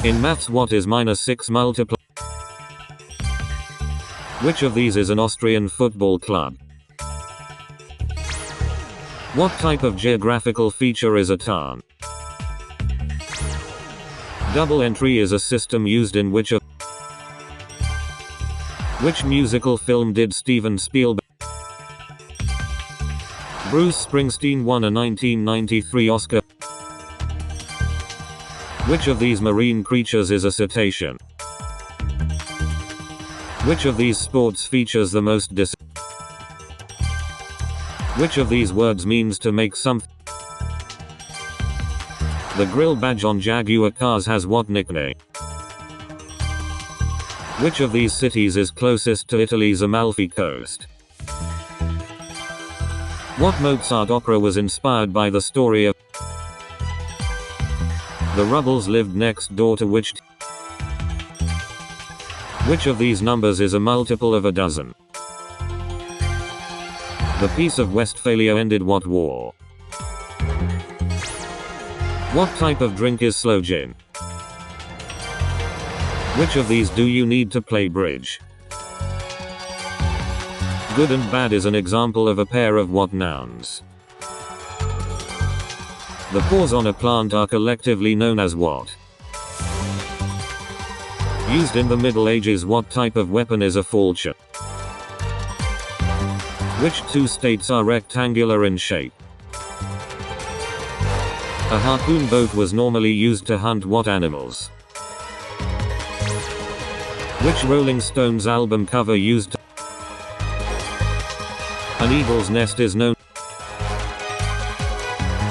In maths, what is -6 multiplied? Which of these is an Austrian football club? What type of geographical feature is a town? Double entry is a system used in which musical film did Steven Spielberg? Bruce Springsteen won a 1993 Oscar. Which of these marine creatures is a cetacean? Which of these sports features the most Which of these words means to make something? The grill badge on Jaguar cars has what nickname? Which of these cities is closest to Italy's Amalfi Coast? What Mozart opera was inspired by the story of? The Rubbles lived next door to which? Which of these numbers is a multiple of a dozen? The Peace of Westphalia ended what war? What type of drink is sloe gin? Which of these do you need to play bridge? Good and bad is an example of a pair of what nouns? The pores on a plant are collectively known as what? Used in the Middle Ages, what type of weapon is a falchion? Which two states are rectangular in shape? A harpoon boat was normally used to hunt what animals? Which Rolling Stones album cover used an eagle's nest is known?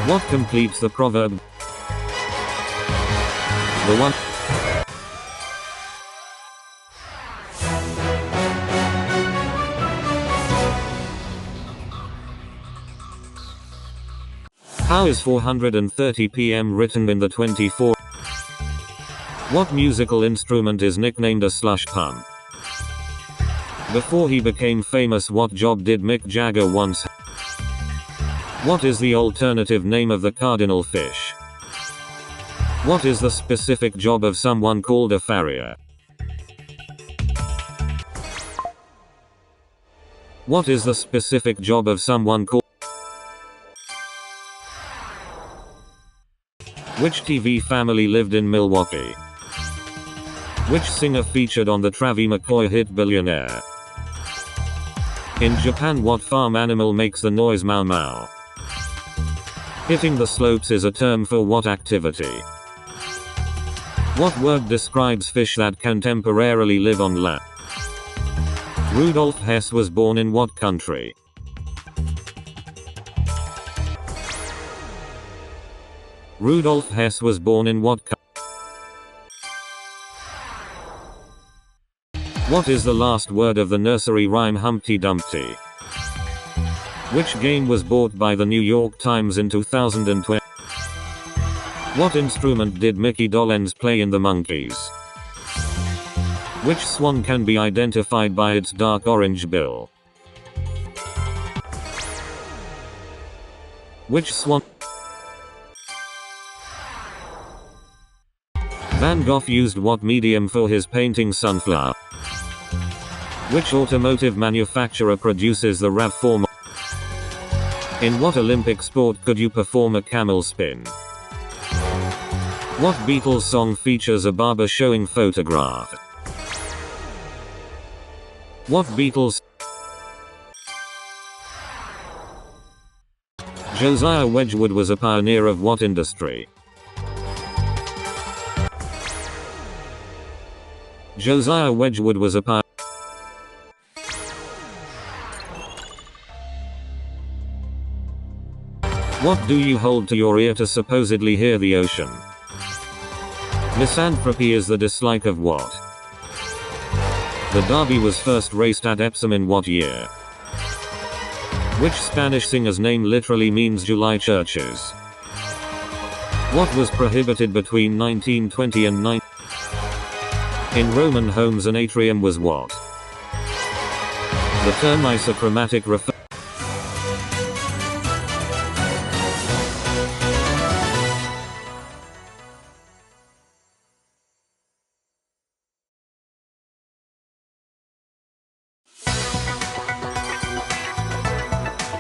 What completes the proverb? The one. How is 430 p.m. written in the 24? What musical instrument is nicknamed a slush pump? Before he became famous, what job did Mick Jagger once have? What is the alternative name of the cardinal fish? What is the specific job of someone called a farrier? What is the specific job of someone called? Which TV family lived in Milwaukee? Which singer featured on the Travie McCoy hit Billionaire? In Japan, what farm animal makes the noise mau mau? Hitting the slopes is a term for what activity? What word describes fish that can temporarily live on land? Rudolf Hess was born in what country? Rudolf Hess was born in what country? What is the last word of the nursery rhyme Humpty Dumpty? Which game was bought by the New York Times in 2020? What instrument did Mickey Dolenz play in The Monkees? Which swan can be identified by its dark orange bill? Which swan? Van Gogh used what medium for his painting Sunflower? Which automotive manufacturer produces the RAV4? In what Olympic sport could you perform a camel spin? What Beatles song features a barber showing photograph? What Beatles? Josiah Wedgwood was a pioneer of what industry? Josiah Wedgwood was a pioneer. What do you hold to your ear to supposedly hear the ocean? Misanthropy is the dislike of what? The Derby was first raced at Epsom in what year? Which Spanish singer's name literally means July churches? What was prohibited between 1920 and 19... In Roman homes an atrium was what? The term isochromatic refers